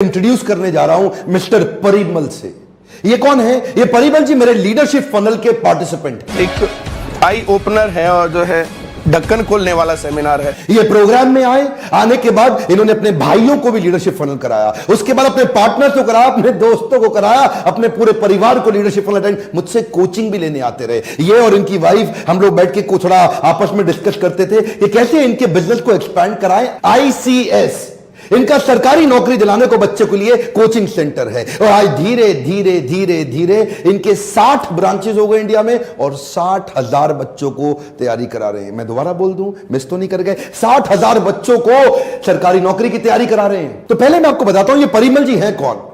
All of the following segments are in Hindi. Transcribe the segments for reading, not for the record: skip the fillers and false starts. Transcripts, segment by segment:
इंट्रोड्यूस करने जा रहा हूं मिस्टर परिमल से। ये कौन है? ये परिमल जी मेरे लीडरशिप फनल के पार्टिसिपेंट। एक आई ओपनर है और जो है ढक्कन खोलने वाला सेमिनार है। ये प्रोग्राम में आने के बाद इन्होंने अपने भाइयों को भी लीडरशिप फनल कराया, उसके बाद अपने पार्टनर्स को कराया, अपने दोस्तों को कराया, अपने पूरे परिवार को लीडरशिप फनल अटेंड। मुझसे कोचिंग भी लेने आते रहे। ये और इनकी वाइफ हम लोग बैठ के कुछ थोड़ा आपस में डिस्कस करते थे कि कैसे इनके बिजनेस को एक्सपैंड कराएं। ICS इनका सरकारी नौकरी दिलाने को बच्चे के लिए कोचिंग सेंटर है। और आज धीरे धीरे धीरे धीरे इनके 60 ब्रांचेस हो गए इंडिया में और 60,000 बच्चों को तैयारी करा रहे हैं। मैं दोबारा बोल दूं, मिस तो नहीं कर गए? 60,000 बच्चों को सरकारी नौकरी की तैयारी करा रहे हैं। तो पहले मैं आपको बताता हूं ये परिमल जी हैं कौन।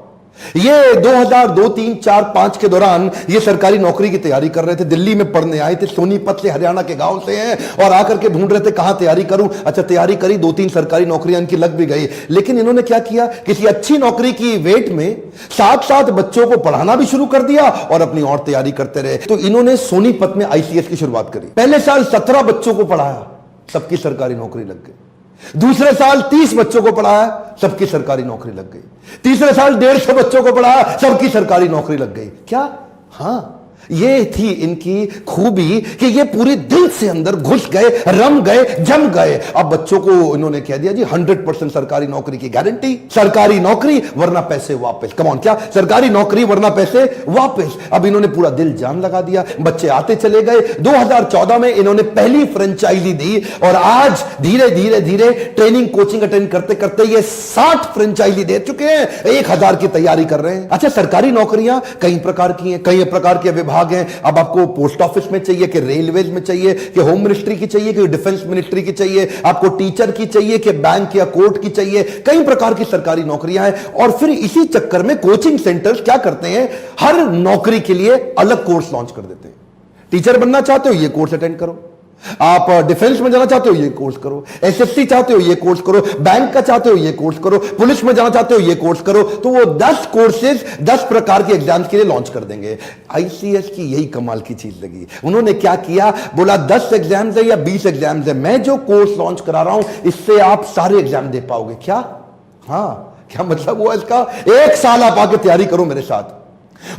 ये 2002, 3, 4, 5 के दौरान ये सरकारी नौकरी की तैयारी कर रहे थे। दिल्ली में पढ़ने आए थे, सोनीपत से, हरियाणा के गांव से हैं और आकर के ढूंढ रहे थे कहां तैयारी करूं। अच्छा, तैयारी करी, 2-3 सरकारी नौकरियां इनकी लग भी गई। लेकिन इन्होंने क्या किया, किसी अच्छी नौकरी की वेट में साथ साथ बच्चों को पढ़ाना भी शुरू कर दिया और अपनी और तैयारी करते रहे। तो इन्होंने सोनीपत में ICS की शुरुआत करी। पहले साल 17 बच्चों को पढ़ाया, सबकी सरकारी नौकरी लग गई। दूसरे साल 30 बच्चों को पढ़ाया, सबकी सरकारी नौकरी लग गई। तीसरे साल 150 बच्चों को पढ़ाया, सबकी सरकारी नौकरी लग गई। क्या? हाँ, ये थी इनकी खूबी कि ये पूरे दिल से अंदर घुस गए, रम गए, जम गए। अब बच्चों को इन्होंने कह दिया जी 100% सरकारी नौकरी की गारंटी, सरकारी नौकरी वरना पैसे वापस। कम ऑन, क्या सरकारी नौकरी वरना पैसे वापस। अब इन्होंने पूरा दिल जान लगा दिया, बच्चे आते चले गए। 2014 में इन्होंने पहली फ्रेंचाइजी दी और आज धीरे धीरे धीरे ट्रेनिंग कोचिंग अटेंड करते करते ये 60 फ्रेंचाइजी दे चुके हैं, 1000 की तैयारी कर रहे हैं। अच्छा, सरकारी नौकरियां कई प्रकार की हैं, कई प्रकार के विभाग हैं। अब आपको पोस्ट ऑफिस में चाहिए कि रेलवेज में चाहिए कि होम मिनिस्ट्री की चाहिए कि डिफेंस मिनिस्ट्री की चाहिए, आपको टीचर की चाहिए कि बैंक या कोर्ट की चाहिए, कई प्रकार की सरकारी नौकरियां हैं। और फिर इसी चक्कर में कोचिंग सेंटर्स क्या करते हैं, हर नौकरी के लिए अलग कोर्स लॉन्च कर देते हैं। टीचर बनना चाहते हो, ये कोर्स अटेंड करो। आप डिफेंस में जाना चाहते हो, ये कोर्स करो। SSC चाहते हो, ये कोर्स करो। बैंक का चाहते हो, ये कोर्स करो। पुलिस में जाना चाहते हो, ये कोर्स करो। तो वो 10 कोर्सेज 10 प्रकार के एग्जाम्स के लिए लॉन्च कर देंगे। ICS की यही कमाल की चीज लगी। उन्होंने क्या किया, बोला 10 एग्जाम्स है या 20 एग्जाम्स है, मैं जो कोर्स लॉन्च करा रहा हूं इससे आप सारे एग्जाम दे पाओगे। क्या? हाँ, क्या मतलब हुआ इसका? 1 साल आप आके तैयारी करो मेरे साथ।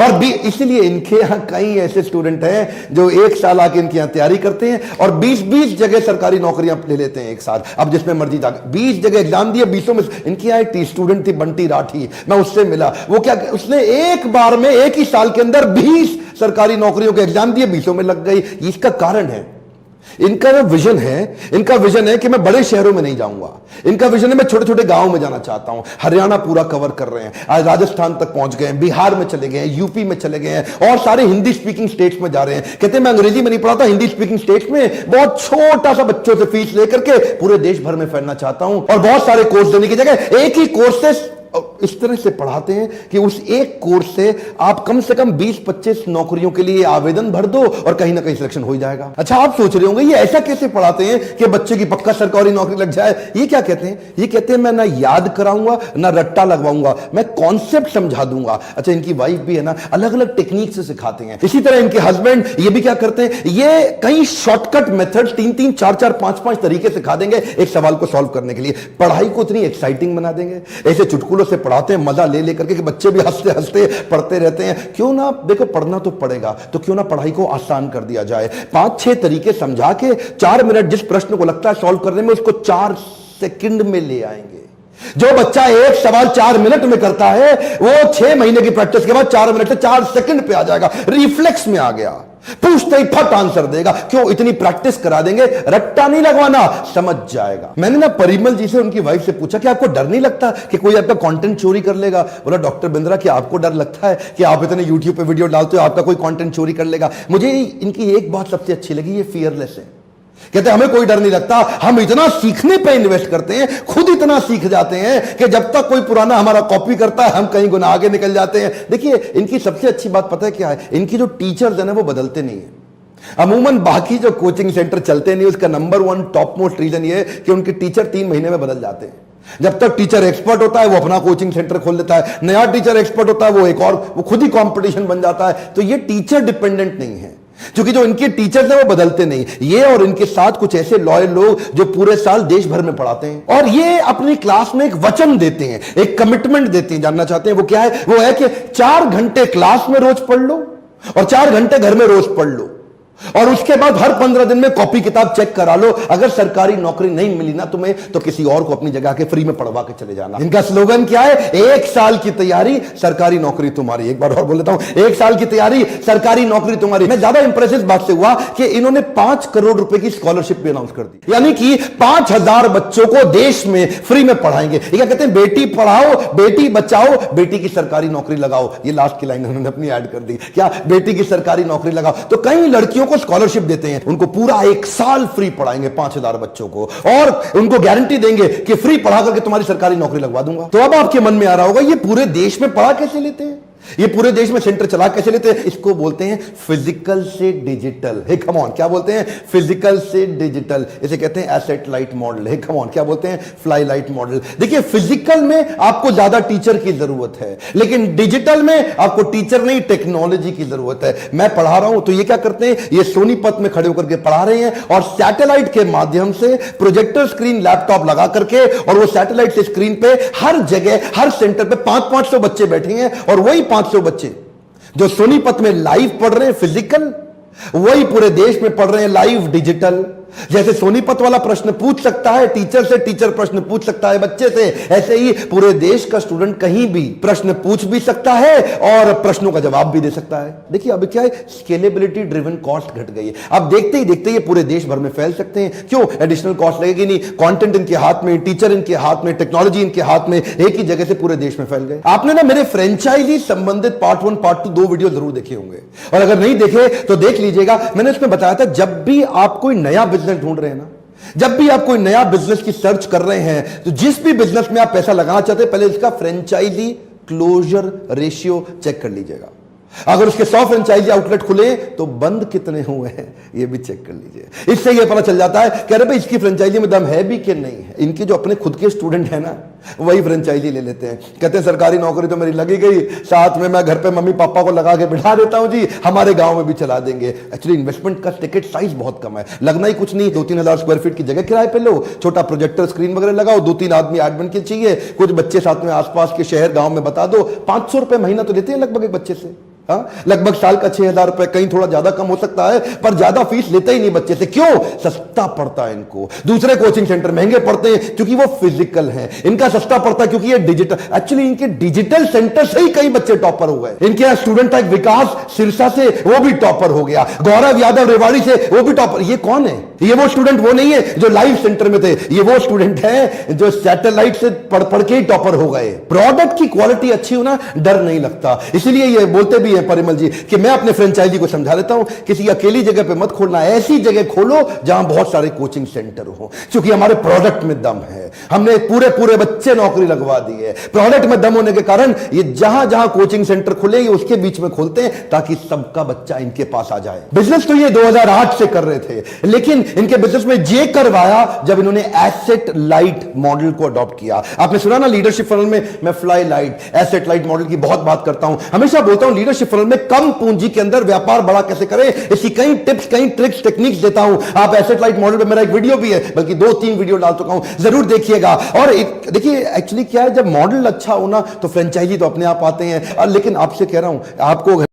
और इसलिए इनके यहां कई ऐसे स्टूडेंट हैं जो 1 साल आके इनके यहां तैयारी करते हैं और 20-20 जगह सरकारी नौकरियां ले लेते हैं एक साथ। अब जिसमें मर्जी जाकर 20 जगह एग्जाम दिए, 20 में इनकी यहां एक स्टूडेंट थी बंटी राठी, मैं उससे मिला। वो क्या, उसने एक बार में, एक ही साल के अंदर 20 सरकारी नौकरियों के एग्जाम दिए, 20 में लग गई। इसका कारण है इनका विजन है। इनका विजन है कि मैं बड़े शहरों में नहीं जाऊंगा, इनका विजन है मैं छोटे छोटे गांवों में जाना चाहता हूं। हरियाणा पूरा कवर कर रहे हैं, आज राजस्थान तक पहुंच गए हैं, बिहार में चले गए हैं, यूपी में चले गए हैं और सारे हिंदी स्पीकिंग स्टेट्स में जा रहे हैं। कहते हैं मैं अंग्रेजी में नहीं पढ़ाता, हिंदी स्पीकिंग स्टेट्स में बहुत छोटा सा बच्चों से फीस लेकर के पूरे देश भर में फैलना चाहता हूं। और बहुत सारे कोर्स देने की जगह एक ही कोर्स से इस तरह से पढ़ाते हैं कि उस एक कोर्स से आप कम से कम 20-25 नौकरियों के लिए आवेदन भर दो और कहीं ना कहीं सिलेक्शन हो ही जाएगा। अच्छा, आप सोच रहे होंगे ये ऐसा कैसे पढ़ाते हैं कि बच्चे की पक्का सरकारी नौकरी लग जाए? ये क्या कहते हैं? ये कहते हैं मैं ना याद कराऊंगा ना रट्टा लगवाऊंगा, मैं कॉन्सेप्ट समझा दूंगा। अच्छा, इनकी वाइफ भी है ना, अलग अलग टेक्निक से सिखाते हैं। इसी तरह इनके हस्बैंड ये भी क्या करते हैं, ये कई शॉर्टकट मेथड 3-3, 4-4, 5-5 तरीके सिखा देंगे एक सवाल को सॉल्व करने के लिए। पढ़ाई को इतनी एक्साइटिंग बना देंगे, ऐसे चुटकुलों से पढ़ाते हैं, मजा ले लेकर के कि बच्चे भी हंसते हंसते पढ़ते रहते हैं। क्यों ना, देखो पढ़ना तो पड़ेगा, तो क्यों ना पढ़ाई को आसान कर दिया जाए। 5-6 तरीके समझा के 4 मिनट जिस प्रश्न को लगता है सॉल्व करने में, उसको 4 सेकंड में ले आएंगे। जो बच्चा एक सवाल 4 मिनट में करता है वो 6 महीने की प्रैक्टिस के बाद 4 मिनट से 4 सेकंड पे आ जाएगा, रिफ्लेक्स में आ गया, पूछते ही फट आंसर देगा। क्यों? इतनी प्रैक्टिस करा देंगे, रट्टा नहीं लगवाना, समझ जाएगा। मैंने ना परिमल जी से, उनकी वाइफ से पूछा कि आपको डर नहीं लगता कि कोई आपका कंटेंट चोरी कर लेगा? बोला डॉक्टर बिंद्रा कि आपको डर लगता है कि आप इतने यूट्यूब पे वीडियो डालते हो, आपका कोई कंटेंट चोरी कर लेगा? मुझे इनकी एक बात सबसे अच्छी लगी, ये फियरलेस है। कहते हमें कोई डर नहीं लगता, हम इतना सीखने पे इन्वेस्ट करते हैं, खुद इतना सीख जाते हैं कि जब तक कोई पुराना हमारा कॉपी करता है हम कहीं गुना आगे निकल जाते हैं। देखिए इनकी सबसे अच्छी बात पता है क्या है, इनकी जो टीचर्स है ना वो बदलते नहीं है। अमूमन बाकी जो कोचिंग सेंटर चलते नहीं, उसका नंबर 1 टॉप मोस्ट रीजन ये है कि उनके टीचर 3 महीने में बदल जाते हैं। जब तक टीचर एक्सपर्ट होता है वो अपना कोचिंग सेंटर खोल लेता है, नया टीचर एक्सपर्ट होता है वो एक और, वो खुद ही कंपटीशन बन जाता है। तो ये टीचर डिपेंडेंट नहीं है, क्योंकि जो इनके टीचर्स हैं वो बदलते नहीं, ये और इनके साथ कुछ ऐसे लॉयल लोग जो पूरे साल देश भर में पढ़ाते हैं और ये अपनी क्लास में एक वचन देते हैं, एक कमिटमेंट देते हैं। जानना चाहते हैं वो क्या है? वो है कि 4 घंटे क्लास में रोज पढ़ लो और 4 घंटे घर में रोज पढ़ लो और उसके बाद हर 15 दिन में कॉपी किताब चेक करा लो। अगर सरकारी नौकरी नहीं मिली ना तुम्हें तो किसी और को अपनी जगह के फ्री में पढ़वा के चले जाना। इनका स्लोगन क्या है? 1 साल की तैयारी सरकारी नौकरी तुम्हारी। एक बार और बोल देता हूं, 1 साल की तैयारी सरकारी नौकरी तुम्हारी। मैं ज्यादा इंप्रेस इस बात से हुआ कि इन्होंने 5 करोड़ रुपए की स्कॉलरशिप भी अनाउंस कर दी, यानी कि 5000 बच्चों को देश में फ्री में पढ़ाएंगे। ये क्या कहते हैं? बेटी पढ़ाओ, बेटी बचाओ, बेटी की सरकारी नौकरी लगाओ। ये लास्ट की लाइन उन्होंने अपनी ऐड कर दी, क्या? बेटी की सरकारी नौकरी लगाओ। तो कई लड़कियों को स्कॉलरशिप देते हैं, उनको पूरा 1 साल फ्री पढ़ाएंगे 5000 बच्चों को और उनको गारंटी देंगे कि फ्री पढ़ा करके तुम्हारी सरकारी नौकरी लगवा दूंगा। तो अब आपके मन में आ रहा होगा ये पूरे देश में पढ़ा कैसे लेते हैं, ये पूरे देश में सेंटर चला कैसे लेते हैं? इसको बोलते हैं फिजिकल से डिजिटल। हे कम ऑन, क्या बोलते हैं? फिजिकल से डिजिटल। इसे कहते हैं asset light model. Hey come on, क्या बोलते हैं? Fly light model. देखिए, फिजिकल में आपको ज्यादा टीचर की जरूरत है, लेकिन डिजिटल में आपको टीचर नहीं टेक्नोलॉजी की जरूरत है। मैं पढ़ा रहा हूं तो ये क्या करते हैं? ये सोनीपत में खड़े होकर के पढ़ा रहे हैं और सैटेलाइट के माध्यम से प्रोजेक्टर स्क्रीन लैपटॉप लगा करके और वो सैटेलाइट से स्क्रीन पे हर जगह हर सेंटर पे 500-500 बच्चे बैठे हैं और वही 500 बच्चे जो सोनीपत में लाइव पढ़ रहे हैं फिजिकल, वही पूरे देश में पढ़ रहे हैं लाइव डिजिटल। जैसे सोनीपत वाला प्रश्न पूछ सकता है टीचर से, टीचर प्रश्न पूछ सकता है बच्चे से, ऐसे ही पूरे देश का स्टूडेंट कहीं भी प्रश्न पूछ भी सकता है और प्रश्नों का जवाब भी दे सकता है। देखिए अब क्या है? स्केलेबिलिटी ड्रिवन कॉस्ट घट गई है। अब देखते ही देखते ये पूरे देश भर में फैल सकते हैं। क्यों? एडिशनल कॉस्ट लगेगी नहीं, कंटेंट इनके हाथ में, टीचर इनके हाथ में, टेक्नोलॉजी इनके हाथ में, एक ही जगह से पूरे देश में फैल गए। आपने ना मेरे फ्रेंचाइजी संबंधित पार्ट 1 पार्ट 2 2 वीडियो जरूर देखे होंगे और अगर नहीं देखे तो देख लीजिएगा। मैंने उसमें बताया था जब भी आप कोई नया बिजनेस ढूंढ रहे हैं ना, जब भी आप कोई नया बिजनेस की सर्च कर रहे हैं, तो जिस भी बिजनेस में आप पैसा लगाना चाहते हैं पहले इसका फ्रेंचाइजी क्लोजर रेशियो चेक कर लीजिएगा। अगर उसके 100 फ्रेंचाइजी आउटलेट खुले तो बंद कितने हुए हैं ये भी चेक कर लीजिए। इससे ये पता चल जाता है कि अरे भाई इसकी फ्रेंचाइजी में दम है भी कि नहीं है। इनके जो अपने खुद के स्टूडेंट हैं ना वही फ्रेंचाइजी ले लेते हैं, कहते हैं सरकारी नौकरी तो मेरी लगी गई, साथ में मैं घर पे मम्मी पापा को लगा के बिठा देता हूं जी, हमारे गांव में भी चला देंगे। एक्चुअली इन्वेस्टमेंट का टिकट साइज बहुत कम है, लगना ही कुछ नहीं। 2-3 हजार स्क्वायर फीट की जगह किराए पे लो, छोटा प्रोजेक्टर स्क्रीन वगैरह लगाओ, 2-3 आदमी एडमिन के चाहिए, कुछ बच्चे साथ में आसपास के शहर गांव में बता दो, 500 रुपए महीना तो लेते हैं लगभग एक बच्चे से। लगभग साल का 6000 रुपए, कहीं थोड़ा ज्यादा कम हो सकता है पर ज्यादा फीस लेते ही नहीं बच्चे से। क्यों? सस्ता पड़ता है इनको। दूसरे कोचिंग सेंटर महंगे पड़ते हैं क्योंकि वो फिजिकल हैं, इनका सस्ता पड़ता है क्योंकि ये डिजिटल। एक्चुअली इनके डिजिटल सेंटर से ही कई बच्चे टॉपर हो गए। इनके यहाँ स्टूडेंट था विकास सिरसा से, वो भी टॉपर हो गया, गौरव यादव रेवाड़ी से, वो भी टॉपर। ये कौन है? ये वो स्टूडेंट वो नहीं है जो लाइव सेंटर में थे, ये वो स्टूडेंट है जो सैटेलाइट से पढ़ पढ़ के ही टॉपर हो गए। प्रोडक्ट की क्वालिटी अच्छी हो ना, डर नहीं लगता। इसीलिए ये बोलते भी हैं परिमल जी कि मैं अपने फ्रेंचाइजी को समझा देता हूं, किसी अकेली जगह पे मत खोलना, ऐसी जगह खोलो जहां बहुत सारे कोचिंग सेंटर हो, क्योंकि हमारे प्रोडक्ट में दम है। हमने पूरे पूरे बच्चे नौकरी लगवा दी है। प्रोडक्ट में दम होने के कारण ये जहां जहां कोचिंग सेंटर खुले ये उसके बीच में खोलते हैं ताकि सबका बच्चा इनके पास आ जाए। बिजनेस तो ये 2008 से कर रहे थे, लेकिन इनके बिजनेस में जे करवाया जब इन्होंने एसेट लाइट मॉडल को अडॉप्ट किया। आपने सुना ना लीडरशिप फनल में मैं fly light, asset light model की बहुत बात करता हूं। हमेशा बोलता हूं लीडरशिप फनल में कम पूंजी के अंदर व्यापार बड़ा कैसे करें, इसकी कई टिप्स, कई ट्रिक्स, टेक्निक्स देता हूं। आप एसेट लाइट मॉडल पे मेरा एक वीडियो भी है, बल्कि 2-3 वीडियो डाल चुका हूं, जरूर देखिएगा। और देखिए एक्चुअली क्या है, जब मॉडल अच्छा होना तो फ्रेंचाइजी तो अपने आप आते हैं। लेकिन आपसे कह रहा हूं आपको